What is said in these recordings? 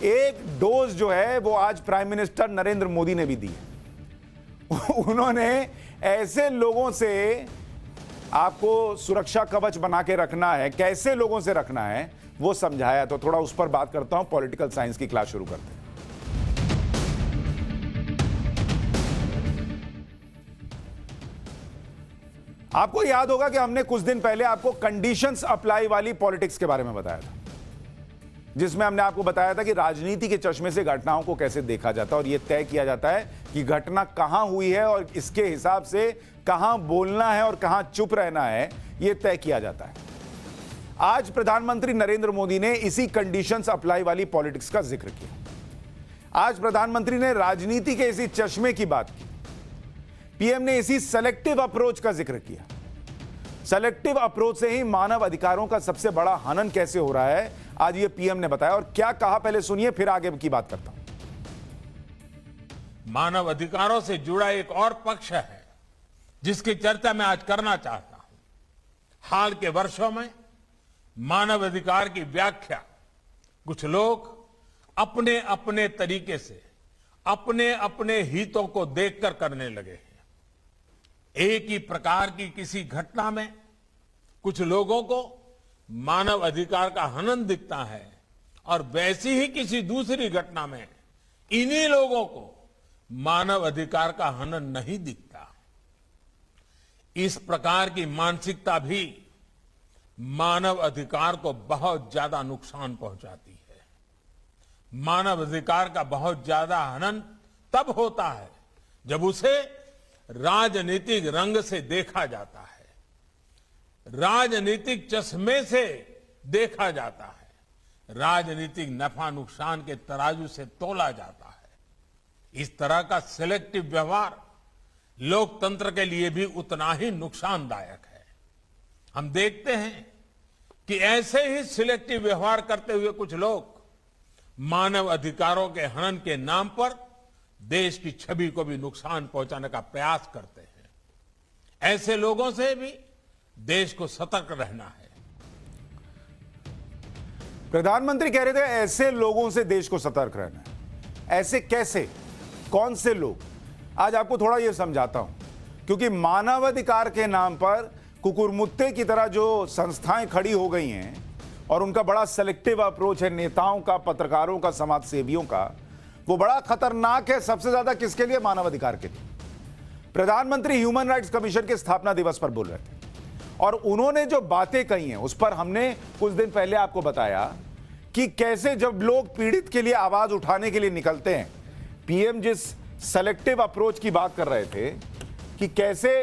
एक डोज जो है वो आज प्राइम मिनिस्टर नरेंद्र मोदी ने भी दी है। उन्होंने ऐसे लोगों से आपको सुरक्षा कवच बना के रखना है, कैसे लोगों से रखना है वो समझाया। तो थोड़ा उस पर बात करता हूं, पॉलिटिकल साइंस की क्लास शुरू करते हैं। आपको याद होगा कि हमने कुछ दिन पहले आपको कंडीशंस अप्लाई वाली पॉलिटिक्स के बारे में बताया था, जिसमें हमने आपको बताया था कि राजनीति के चश्मे से घटनाओं को कैसे देखा जाता है और यह तय किया जाता है कि घटना कहां हुई है और इसके हिसाब से कहां बोलना है और कहां चुप रहना है, यह तय किया जाता है। आज प्रधानमंत्री नरेंद्र मोदी ने इसी कंडीशंस अप्लाई वाली पॉलिटिक्स का जिक्र किया। आज प्रधानमंत्री ने राजनीति के इसी चश्मे की बात की। पीएम ने इसी सेलेक्टिव अप्रोच का जिक्र किया। सेलेक्टिव अप्रोच से ही मानव अधिकारों का सबसे बड़ा हनन कैसे हो रहा है, आज ये पीएम ने बताया। और क्या कहा पहले सुनिए, फिर आगे की बात करता हूं। मानव अधिकारों से जुड़ा एक और पक्ष है जिसकी चर्चा मैं आज करना चाहता हूं। हाल के वर्षों में मानव अधिकार की व्याख्या कुछ लोग अपने अपने तरीके से अपने अपने हितों को देखकर करने लगे हैं। एक ही प्रकार की किसी घटना में कुछ लोगों को मानव अधिकार का हनन दिखता है और वैसी ही किसी दूसरी घटना में इन्हीं लोगों को मानव अधिकार का हनन नहीं दिखता। इस प्रकार की मानसिकता भी मानव अधिकार को बहुत ज्यादा नुकसान पहुंचाती है। मानव अधिकार का बहुत ज्यादा हनन तब होता है जब उसे राजनीतिक रंग से देखा जाता है, राजनीतिक चश्मे से देखा जाता है, राजनीतिक नफा नुकसान के तराजू से तोला जाता है। इस तरह का सिलेक्टिव व्यवहार लोकतंत्र के लिए भी उतना ही नुकसानदायक है। हम देखते हैं कि ऐसे ही सिलेक्टिव व्यवहार करते हुए कुछ लोग मानव अधिकारों के हनन के नाम पर देश की छवि को भी नुकसान पहुंचाने का प्रयास करते हैं। ऐसे लोगों से भी देश को सतर्क रहना है। प्रधानमंत्री कह रहे थे ऐसे लोगों से देश को सतर्क रहना है। ऐसे कैसे, कौन से लोग, आज आपको थोड़ा यह समझाता हूं। क्योंकि मानवाधिकार के नाम पर कुकुरमुत्ते की तरह जो संस्थाएं खड़ी हो गई हैं और उनका बड़ा सेलेक्टिव अप्रोच है नेताओं का, पत्रकारों का, समाज सेवियों का, वो बड़ा खतरनाक है। सबसे ज्यादा किसके लिए? मानवाधिकार के लिए। प्रधानमंत्री ह्यूमन राइट्स कमीशन के स्थापना दिवस पर बोल रहे थे और उन्होंने जो बातें कही हैं उस पर हमने कुछ दिन पहले आपको बताया कि कैसे जब लोग पीड़ित के लिए आवाज उठाने के लिए निकलते हैं, पीएम जिस सेलेक्टिव अप्रोच की बात कर रहे थे कि कैसे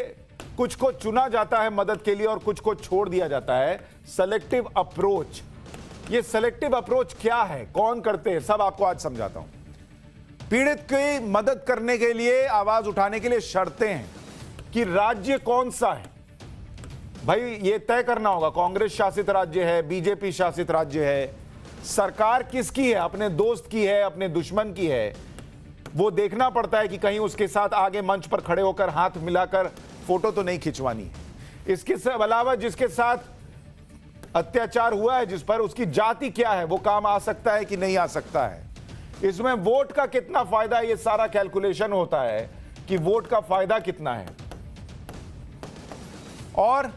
कुछ को चुना जाता है मदद के लिए और कुछ को छोड़ दिया जाता है, सेलेक्टिव अप्रोच। ये सेलेक्टिव अप्रोच क्या है, कौन करते हैं, सब आपको आज समझाता हूं। पीड़ित की मदद करने के लिए, आवाज उठाने के लिए शर्तें हैं कि राज्य कौन सा है। भाई ये तय करना होगा, कांग्रेस शासित राज्य है, बीजेपी शासित राज्य है, सरकार किसकी है, अपने दोस्त की है, अपने दुश्मन की है, वो देखना पड़ता है कि कहीं उसके साथ आगे मंच पर खड़े होकर हाथ मिलाकर फोटो तो नहीं खिंचवानी है। इसके अलावा जिसके साथ अत्याचार हुआ है, जिस पर, उसकी जाति क्या है, वो काम आ सकता है कि नहीं आ सकता है। इसमें वोट का कितना फायदा है, ये सारा कैलकुलेशन होता है कि वोट का फायदा कितना है और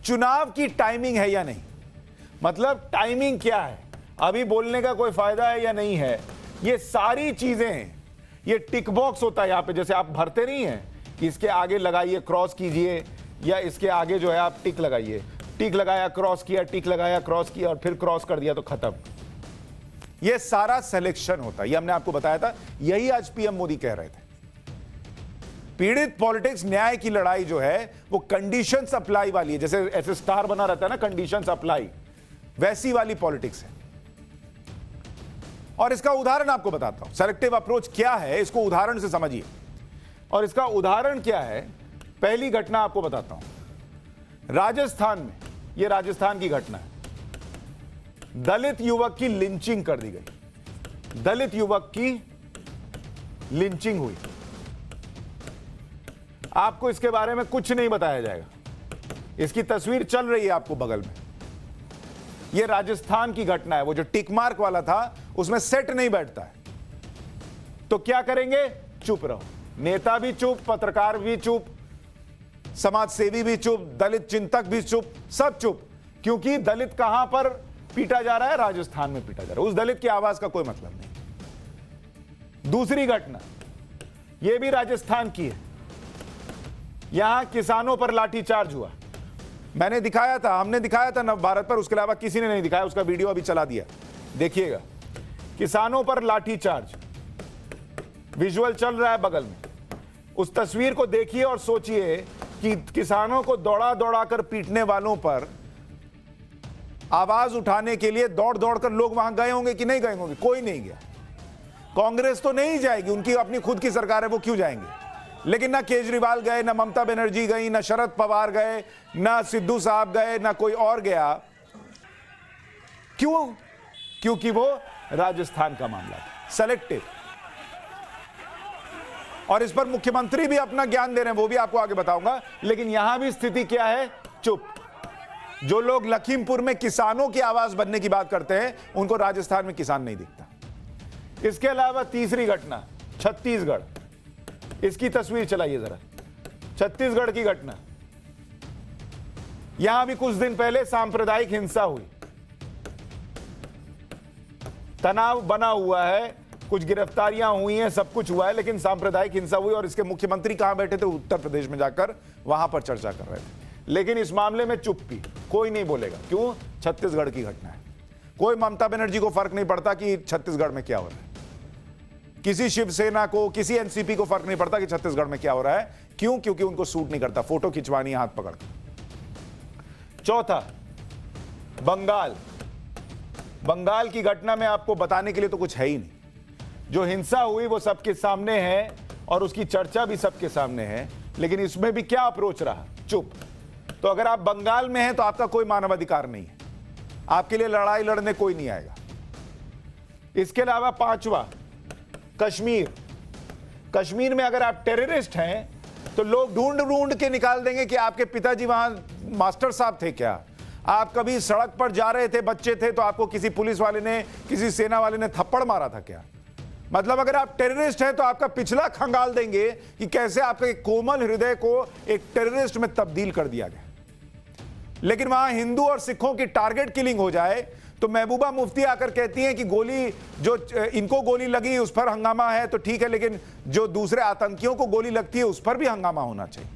चुनाव की टाइमिंग है या नहीं, मतलब टाइमिंग क्या है, अभी बोलने का कोई फायदा है या नहीं है। ये सारी चीजें, ये टिक बॉक्स होता है यहां पे, जैसे आप भरते नहीं हैं, इसके आगे लगाइए, क्रॉस कीजिए, या इसके आगे जो है आप टिक लगाइए, टिक लगाया, क्रॉस किया, टिक लगाया, क्रॉस किया और फिर क्रॉस कर दिया तो खत्म। ये सारा सिलेक्शन होता है, ये हमने आपको बताया था, यही आज पीएम मोदी कह रहे थे। पीड़ित पॉलिटिक्स, न्याय की लड़ाई जो है वो कंडीशंस अप्लाई वाली है, जैसे ऐसे स्टार बना रहता है ना, कंडीशंस अप्लाई, वैसी वाली पॉलिटिक्स है। और इसका उदाहरण आपको बताता हूं, सेलेक्टिव अप्रोच क्या है, इसको उदाहरण से समझिए। और इसका उदाहरण क्या है, पहली घटना आपको बताता हूं। राजस्थान में, यह राजस्थान की घटना है, दलित युवक की लिंचिंग कर दी गई। दलित युवक की लिंचिंग हुई। आपको इसके बारे में कुछ नहीं बताया जाएगा, इसकी तस्वीर चल रही है आपको बगल में। यह राजस्थान की घटना है, वो जो टिक मार्क वाला था उसमें सेट नहीं बैठता है, तो क्या करेंगे? चुप रहो। नेता भी चुप, पत्रकार भी चुप, समाज सेवी भी चुप, दलित चिंतक भी चुप, सब चुप। क्योंकि दलित कहां पर पीटा जा रहा है? राजस्थान में पीटा जा रहा है। उस दलित की आवाज का कोई मतलब नहीं। दूसरी घटना यह भी राजस्थान की है। यहां किसानों पर लाठीचार्ज हुआ। मैंने दिखाया था, हमने दिखाया था नव भारत पर, उसके अलावा किसी ने नहीं दिखाया। उसका वीडियो अभी चला दिया, देखिएगा। किसानों पर लाठीचार्ज, विजुअल चल रहा है बगल में। उस तस्वीर को देखिए और सोचिए कि किसानों को दौड़ा दौड़ा कर पीटने वालों पर आवाज उठाने के लिए दौड़ दौड़ कर लोग वहां गए होंगे कि नहीं गए होंगे? कोई नहीं गया। कांग्रेस तो नहीं जाएगी, उनकी अपनी खुद की सरकार है, वो क्यों जाएंगे? लेकिन ना केजरीवाल गए, ना ममता बनर्जी गई, ना शरद पवार गए, ना सिद्धू साहब गए, ना कोई और गया। क्यों? क्योंकि वो राजस्थान का मामला था, सेलेक्टिव। और इस पर मुख्यमंत्री भी अपना ज्ञान दे रहे हैं, वो भी आपको आगे बताऊंगा। लेकिन यहां भी स्थिति क्या है? चुप। जो लोग लखीमपुर में किसानों की आवाज बनने की बात करते हैं, उनको राजस्थान में किसान नहीं दिखता। इसके अलावा तीसरी घटना, छत्तीसगढ़। इसकी तस्वीर चलाइए जरा, छत्तीसगढ़ की घटना। यहां भी कुछ दिन पहले सांप्रदायिक हिंसा हुई, तनाव बना हुआ है, कुछ गिरफ्तारियां हुई हैं, सब कुछ हुआ है, लेकिन सांप्रदायिक हिंसा हुई। और इसके मुख्यमंत्री कहां बैठे थे? उत्तर प्रदेश में जाकर वहां पर चर्चा कर रहे थे। लेकिन इस मामले में चुप्पी, कोई नहीं बोलेगा। क्यों? छत्तीसगढ़ की घटना है। कोई ममता बनर्जी को फर्क नहीं पड़ता कि छत्तीसगढ़ में क्या हो रहा है, किसी शिवसेना को, किसी एनसीपी को फर्क नहीं पड़ता कि छत्तीसगढ़ में क्या हो रहा है। क्यों? क्योंकि उनको सूट नहीं करता फोटो खिंचवानी हाथ पकड़ के। चौथा, बंगाल। बंगाल की घटना में आपको बताने के लिए तो कुछ है ही नहीं। जो हिंसा हुई वो सबके सामने है और उसकी चर्चा भी सबके सामने है, लेकिन इसमें भी क्या अप्रोच रहा? चुप। तो अगर आप बंगाल में हैं तो आपका कोई मानवाधिकार नहीं है, आपके लिए लड़ाई लड़ने कोई नहीं आएगा। इसके अलावा पांचवा, कश्मीर। कश्मीर में अगर आप टेररिस्ट हैं तो लोग ढूंढ ढूंढ के निकाल देंगे कि आपके पिताजी वहां मास्टर साहब थे क्या, आप कभी सड़क पर जा रहे थे, बच्चे थे, तो आपको किसी पुलिस वाले ने, किसी सेना वाले ने थप्पड़ मारा था क्या? मतलब अगर आप टेररिस्ट हैं तो आपका पिछला खंगाल देंगे कि कैसे आपके कोमल हृदय को एक टेररिस्ट में तब्दील कर दिया गया। लेकिन वहां हिंदू और सिखों की टारगेट किलिंग हो जाए तो महबूबा मुफ्ती आकर कहती हैं कि गोली, जो इनको गोली लगी उस पर हंगामा है तो ठीक है, लेकिन जो दूसरे आतंकियों को गोली लगती है उस पर भी हंगामा होना चाहिए।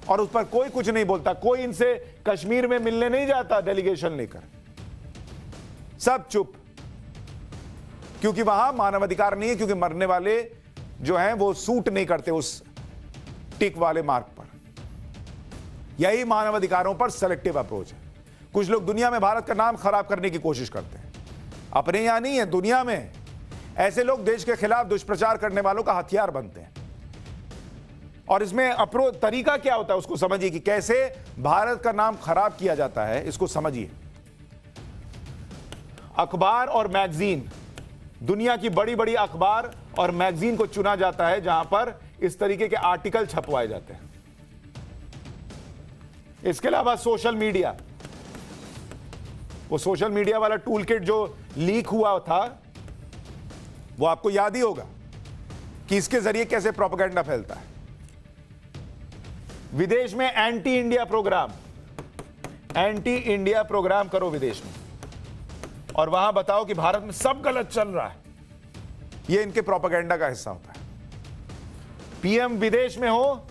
और उस पर कोई कुछ नहीं बोलता, कोई इनसे कश्मीर में मिलने नहीं जाता डेलीगेशन लेकर, सब चुप। क्योंकि वहां मानवाधिकार नहीं है, क्योंकि मरने वाले जो हैं वो सूट नहीं करते उस टिक वाले मार्ग पर। यही मानवाधिकारों पर सेलेक्टिव अप्रोच है। कुछ लोग दुनिया में भारत का नाम खराब करने की कोशिश करते हैं, अपने यहां नहीं है, दुनिया में। ऐसे लोग देश के खिलाफ दुष्प्रचार करने वालों का हथियार बनते हैं। और इसमें अप्रोच, तरीका क्या होता है उसको समझिए कि कैसे भारत का नाम खराब किया जाता है, इसको समझिए। अखबार और मैगजीन, दुनिया की बड़ी बड़ी अखबार और मैगजीन को चुना जाता है जहां पर इस तरीके के आर्टिकल छपवाए जाते हैं। इसके अलावा सोशल मीडिया, वो सोशल मीडिया वाला टूल किट जो लीक हुआ था, वो आपको याद ही होगा कि इसके जरिए कैसे प्रोपेगेंडा फैलता है। विदेश में anti India programme, anti India programme करो विदेश में और वहां बताओ कि भारत में सब गलत चल रहा है। यह इनके प्रोपेगेंडा का हिस्सा होता है। पीएम विदेश में हो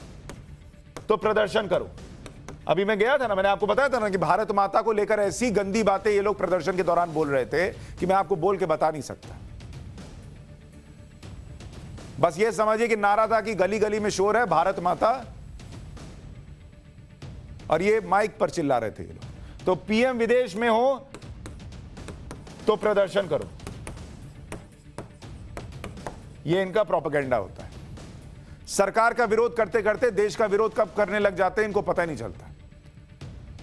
तो प्रदर्शन करो। अभी मैं गया था ना, मैंने आपको बताया था ना कि भारत माता को लेकर ऐसी गंदी बातें ये लोग प्रदर्शन के दौरान बोल रहे थे कि मैं आपको बोल के बता नहीं सकता। बस ये समझिए कि नारा था कि गली गली में शोर है भारत माता, और ये माइक पर चिल्ला रहे थे ये लोग। तो पीएम विदेश में हो तो प्रदर्शन करो, ये इनका प्रोपेगेंडा होता है। सरकार का विरोध करते करते देश का विरोध कब करने लग जाते हैं इनको पता ही नहीं चलता।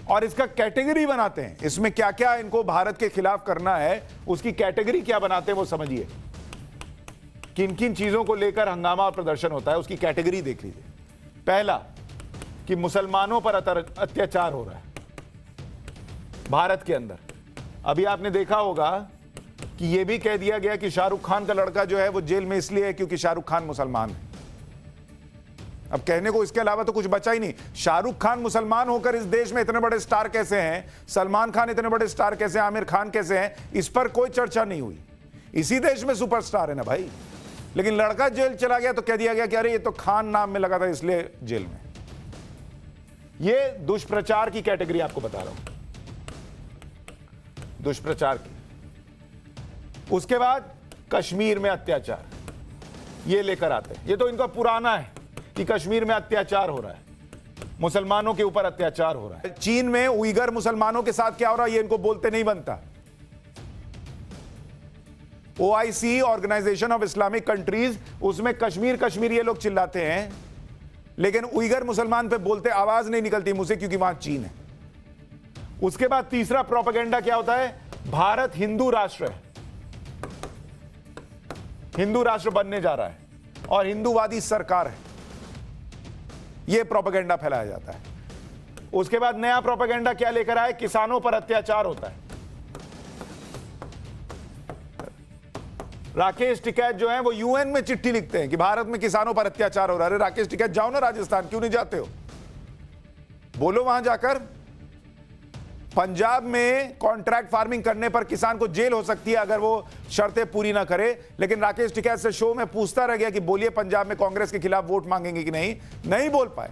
और इसका कैटेगरी बनाते हैं, इसमें क्या क्या इनको भारत के खिलाफ करना है उसकी कैटेगरी क्या बनाते हैं वो समझिए। किन किन चीजों को लेकर हंगामा और प्रदर्शन होता है उसकी कैटेगरी देख लीजिए। पहला, कि मुसलमानों पर अत्याचार हो रहा है भारत के अंदर। अभी आपने देखा होगा कि यह भी कह दिया गया कि शाहरुख खान का लड़का जो है वो जेल में इसलिए है क्योंकि शाहरुख खान मुसलमान है। अब कहने को इसके अलावा तो कुछ बचा ही नहीं। शाहरुख खान मुसलमान होकर इस देश में इतने बड़े स्टार कैसे हैं, सलमान खान इतने बड़े स्टार कैसे हैं, आमिर खान कैसे हैं, इस पर कोई चर्चा नहीं हुई। इसी देश में सुपरस्टार है ना भाई। लेकिन लड़का जेल चला गया तो कह दिया गया कि अरे ये तो खान नाम में लगा था इसलिए जेल में। ये दुष्प्रचार की कैटेगरी आपको बता रहा हूं, दुष्प्रचार की। उसके बाद कश्मीर में अत्याचार ये लेकर आते हैं। ये तो इनका पुराना है कि कश्मीर में अत्याचार हो रहा है, मुसलमानों के ऊपर अत्याचार हो रहा है। चीन में उइगर मुसलमानों के साथ क्या हो रहा है ये इनको बोलते नहीं बनता। OIC, organisation of Islamic countries, उसमें कश्मीर कश्मीर ये लोग चिल्लाते हैं, लेकिन उइगर मुसलमान पे बोलते आवाज नहीं निकलती मुझसे क्योंकि वहां चीन है। उसके बाद तीसरा प्रोपेगेंडा क्या होता है, भारत हिंदू राष्ट्र है, हिंदू राष्ट्र बनने जा रहा है और हिंदूवादी सरकार है, यह प्रोपेगेंडा फैलाया जाता है। उसके बाद नया प्रोपेगेंडा क्या लेकर आए, किसानों पर अत्याचार होता है। राकेश टिकैत जो है वो UN में चिट्ठी लिखते हैं कि भारत में किसानों पर अत्याचार हो रहा है। राकेश टिकैत जाओ ना राजस्थान, क्यों नहीं जाते हो, बोलो वहां जाकर। पंजाब में कॉन्ट्रैक्ट फार्मिंग करने पर किसान को जेल हो सकती है अगर वो शर्तें पूरी ना करे, लेकिन राकेश टिकैत से शो में पूछता रह गया कि बोलिए पंजाब में कांग्रेस के खिलाफ वोट मांगेंगे कि नहीं, नहीं बोल पाए।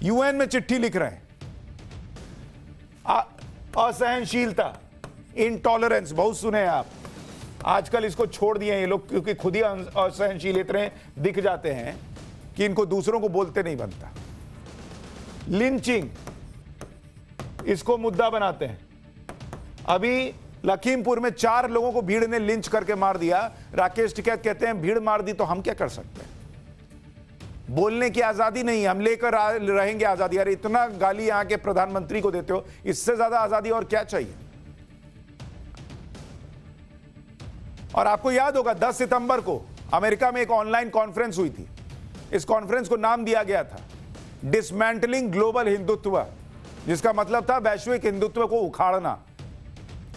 UN में चिट्ठी लिख रहे हैं। असहनशीलता, इंटॉलरेंस बहुत सुने हैं आप, आजकल इसको छोड़ दिए ये लोग क्योंकि खुद ही असहनशील इतने दिख जाते हैं कि इनको दूसरों को बोलते नहीं बनता। लिंचिंग, इसको मुद्दा बनाते हैं। अभी लखीमपुर में 4 लोगों को भीड़ ने लिंच करके मार दिया। राकेश टिकैत कहते हैं भीड़ मार दी तो हम क्या कर सकते हैं, बोलने की आजादी नहीं, हम लेकर रहेंगे आजादी। अरे इतना गाली यहां के प्रधानमंत्री को देते हो, इससे ज्यादा आजादी और क्या चाहिए। और आपको याद होगा 10 सितंबर को अमेरिका में एक ऑनलाइन कॉन्फ्रेंस हुई थी। इस कॉन्फ्रेंस को नाम दिया गया था डिसमेंटलिंग ग्लोबल हिंदुत्व, जिसका मतलब था वैश्विक हिंदुत्व को उखाड़ना।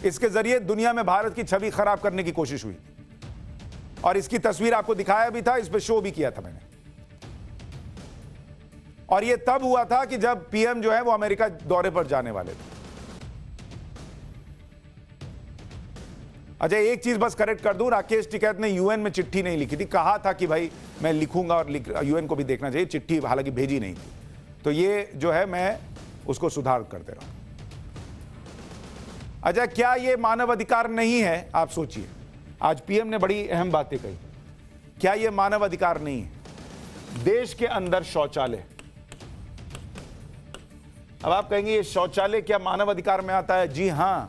इसके जरिए दुनिया में भारत की छवि खराब करने की कोशिश हुई और इसकी तस्वीर आपको दिखाया भी था, इस पे शो भी किया था मैंने। और यह तब हुआ था कि जब PM जो है वो अमेरिका दौरे पर जाने वाले थे। अच्छा एक चीज बस करेक्ट कर दूं, राकेश टिकैत ने UN में चिट्ठी नहीं लिखी थी, कहा था कि भाई मैं लिखूंगा और UN को भी देखना चाहिए, चिट्ठी हालांकि भेजी नहीं थी। तो ये जो है मैं उसको सुधार कर दे रहा हूं। अच्छा क्या ये मानव अधिकार नहीं है, आप सोचिए। आज PM ने बड़ी अहम बातें कही, क्या ये मानव अधिकार नहीं है। देश के अंदर शौचालय, अब आप कहेंगे ये शौचालय क्या मानव अधिकार में आता है। जी हां,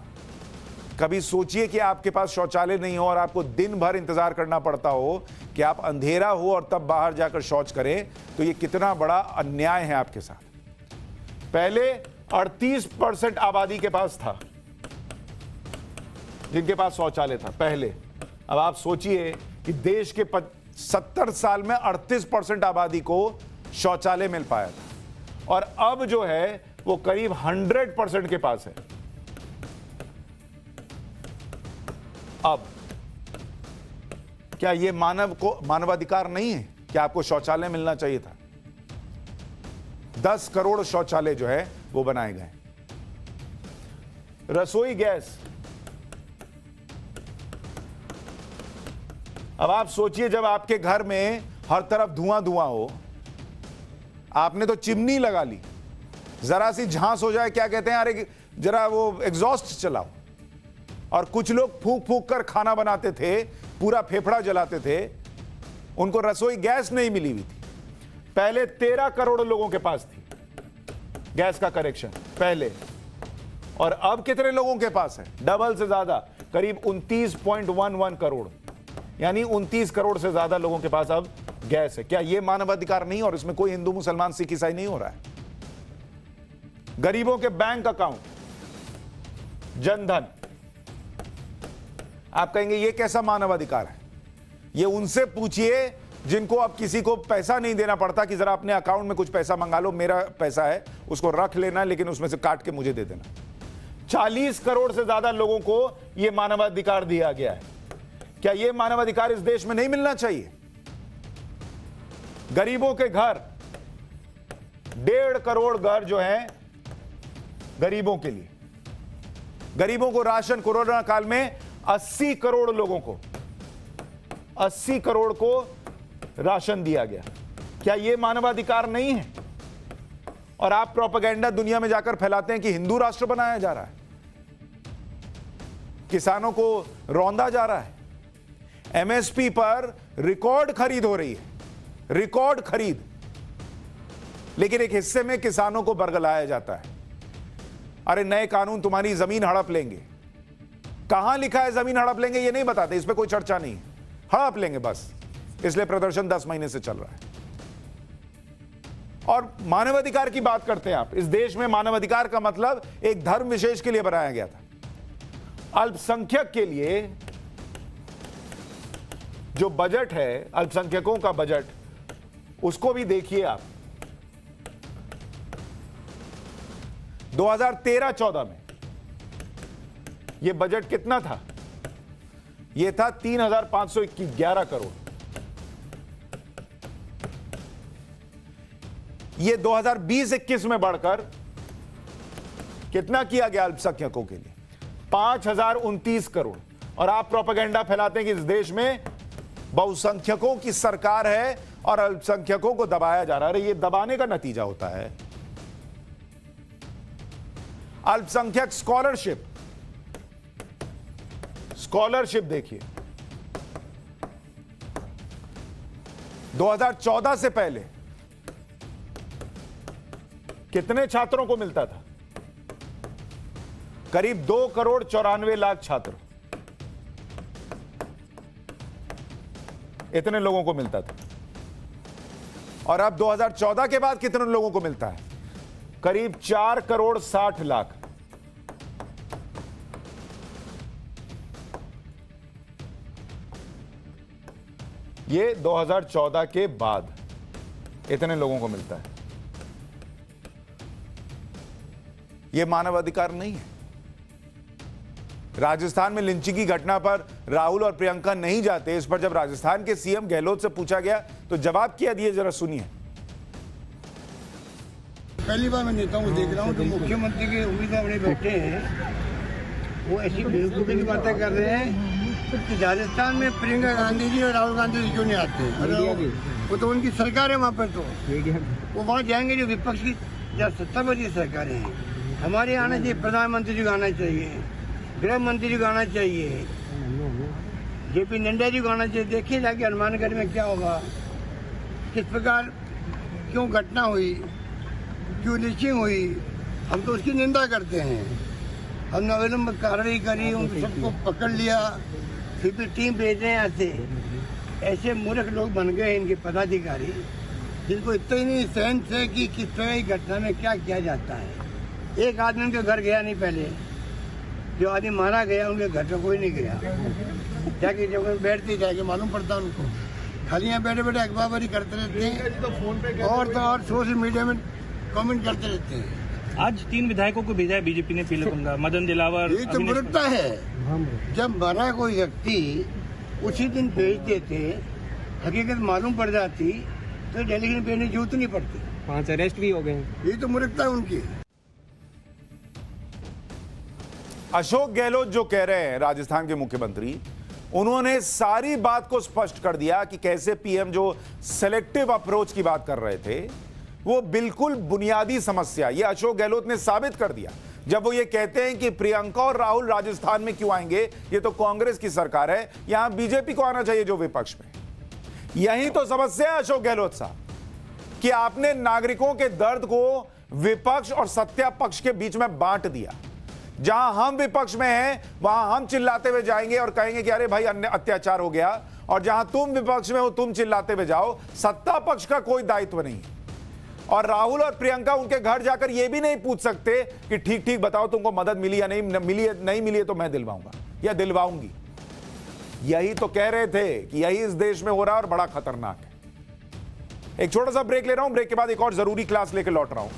कभी सोचिए कि आपके पास शौचालय नहीं हो और आपको दिन भर इंतजार करना पड़ता हो कि आप अंधेरा हो और तब बाहर जाकर शौच करें, तो ये कितना बड़ा अन्याय है आपके साथ। पहले 38% आबादी के पास था जिनके पास शौचालय था पहले। अब आप सोचिए कि देश के 70 साल में 38% आबादी को शौचालय मिल पाया था और अब जो है वो करीब 100% के पास है। अब क्या ये मानवाधिकार नहीं है कि आपको शौचालय मिलना चाहिए था। 10 करोड़ शौचालय जो है वो बनाए गए। रसोई गैस, अब आप सोचिए जब आपके घर में हर तरफ धुआं धुआं हो, आपने तो चिमनी लगा ली, जरा सी झांस हो जाए क्या कहते हैं, अरे जरा वो एग्जॉस्ट चलाओ। और कुछ लोग फूंक फूंक कर खाना बनाते थे, पूरा फेफड़ा जलाते थे, उनको रसोई गैस नहीं मिली हुई थी। पहले 13 करोड़ लोगों के पास थी गैस का कनेक्शन पहले, और अब कितने लोगों के पास है, डबल से ज्यादा, करीब 29.11 करोड़, यानी 29 करोड़ से ज्यादा लोगों के पास अब गैस है। क्या यह मानवाधिकार नहीं, और इसमें कोई हिंदू मुसलमान सिख ईसाई नहीं हो रहा है। गरीबों के बैंक अकाउंट, जनधन, आप कहेंगे ये कैसा मानवाधिकार है। ये उनसे पूछिए जिनको अब किसी को पैसा नहीं देना पड़ता कि जरा अपने अकाउंट में कुछ पैसा मंगा लो, मेरा पैसा है उसको रख लेना, लेकिन उसमें से काट के मुझे दे देना। 40 करोड़ से ज्यादा लोगों को यह मानवाधिकार दिया गया है। क्या यह मानवाधिकार इस देश में नहीं मिलना चाहिए? गरीबों के घर, 1.5 करोड़ घर जो हैं गरीबों के लिए, गरीबों को राशन, कोरोना काल में 80 करोड़ लोगों को, 80 करोड़ को राशन दिया गया। क्या यह मानवाधिकार नहीं है? और आप प्रोपेगेंडा दुनिया में जाकर फैलाते हैं कि हिंदू राष्ट्र बनाया जा रहा है, किसानों को रौंदा जा रहा है। एमएसपी पर रिकॉर्ड खरीद हो रही है, रिकॉर्ड खरीद, लेकिन एक हिस्से में किसानों को बरगलाया जाता है। अरे नए कानून तुम्हारी जमीन हड़प लेंगे। कहां लिखा है जमीन हड़प लेंगे? ये नहीं बताते, इस पे कोई चर्चा नहीं है। हड़प लेंगे बस, इसलिए प्रदर्शन 10 महीने से चल रहा है। और मानवाधिकार की बात करते हैं आप। इस देश में मानवाधिकार का मतलब एक धर्म विशेष के लिए बनाया गया था। अल्पसंख्यक के लिए जो बजट है, अल्पसंख्यकों का बजट, उसको भी देखिए आप। 2013-14 में यह बजट कितना था? यह था 3,511 करोड़। यह 2020-21 में बढ़कर कितना किया गया अल्पसंख्यकों के लिए? 5,029 करोड़। और आप प्रोपेगेंडा फैलाते हैं कि इस देश में बहुसंख्यकों की सरकार है और अल्पसंख्यकों को दबाया जा रहा है। यह दबाने का नतीजा होता है। अल्पसंख्यक स्कॉलरशिप, स्कॉलरशिप देखिए, 2014 से पहले कितने छात्रों को मिलता था? करीब 2 करोड़ 94 लाख छात्र, इतने लोगों को मिलता था। और अब 2014 के बाद कितने लोगों को मिलता है? करीब 4 करोड़ 60 लाख। ये 2014 के बाद इतने लोगों को मिलता है। यह मानवाधिकार नहीं है। राजस्थान में लिंचिंग की घटना पर राहुल और प्रियंका नहीं जाते। इस पर जब राजस्थान के सीएम गहलोत से पूछा गया तो जवाब क्या दिए, जरा सुनिए। पहली बार मैं नेताओं को देख रहा हूँ जो मुख्यमंत्री के उम्मीदवार बड़े बैठे हैं, वो ऐसी बेवकूफ़ी की बातें कर रहे हैं कि राजस्थान में प्रियंका गांधी जी और राहुल गांधी जी क्यों नहीं आते? अरे वो तो उनकी सरकार है वहाँ पर, तो वो वहाँ जाएंगे जो विपक्ष की या सत्तावादी सरकारें हैं। हमारे यहाँ आना चाहिए, प्रधानमंत्री जी को आना चाहिए, गृह मंत्री जी को आना चाहिए, जेपी नड्डा जी को आना चाहिए। देखिए जाके हनुमानगढ़ में क्या होगा, किस प्रकार क्यों घटना हुई, क्यों लिंचिंग हुई। हम तो उसकी निंदा करते हैं। हमने अविलंब कार्रवाई करी, उन सबको पकड़ लिया, फिर भी टीम भेज रहे हैं। ऐसे मूर्ख लोग बन गए इनके पदाधिकारी, जिनको इतना ही नहीं सेंस है कि किस तरह की घटना में क्या किया जाता है। एक आदमी उनके घर गया नहीं, पहले जो आदमी मारा गया उनके घर से कोई नहीं गया। जाके जब बैठते जाके मालूम पड़ता उनको, खाली यहाँ बैठे बैठे अखबारी करते रहते हैं और तो और सोशल मीडिया में कमेंट करते रहते हैं। आज 3 विधायकों को भेजा है बीजेपी ने पीले पंगा, मदन दिलावर। ये तो मूर्खता है। जब मरा कोई व्यक्ति उसी दिन भेज देते, हकीकत मालूम पड़ जाती तो डेलीगेशन भेजने की जरूरत नहीं पड़ती। 5 अरेस्ट भी हो गए। ये तो मूर्खता है उनकी। अशोक गहलोत जो कह रहे हैं, राजस्थान के मुख्यमंत्री, उन्होंने सारी बात को स्पष्ट कर दिया कि कैसे पीएम जो सेलेक्टिव अप्रोच की बात कर रहे थे वो बिल्कुल बुनियादी समस्या, ये अशोक गहलोत ने साबित कर दिया जब वो ये कहते हैं कि प्रियंका और राहुल राजस्थान में क्यों आएंगे, ये तो कांग्रेस की सरकार है, यहां बीजेपी को आना चाहिए जो विपक्ष में। यही तो समस्या है अशोक गहलोत साहब कि आपने नागरिकों के दर्द को विपक्ष और सत्ता पक्ष के बीच में बांट दिया। जहां हम विपक्ष में हैं वहां हम चिल्लाते हुए जाएंगे और कहेंगे कि अरे भाई अन्य अत्याचार हो गया, और जहां तुम विपक्ष में हो तुम चिल्लाते हुए जाओ। सत्ता पक्ष का कोई दायित्व नहीं। और राहुल और प्रियंका उनके घर जाकर यह भी नहीं पूछ सकते कि ठीक ठीक बताओ तुमको मदद मिली या नहीं मिली है तो मैं दिलवाऊंगा या दिलवाऊंगी। यही तो कह रहे थे कि यही इस देश में हो रहा है और बड़ा खतरनाक है। एक छोटा सा ब्रेक ले रहा हूं, ब्रेक के बाद एक और जरूरी क्लास लेकर लौट रहा हूं।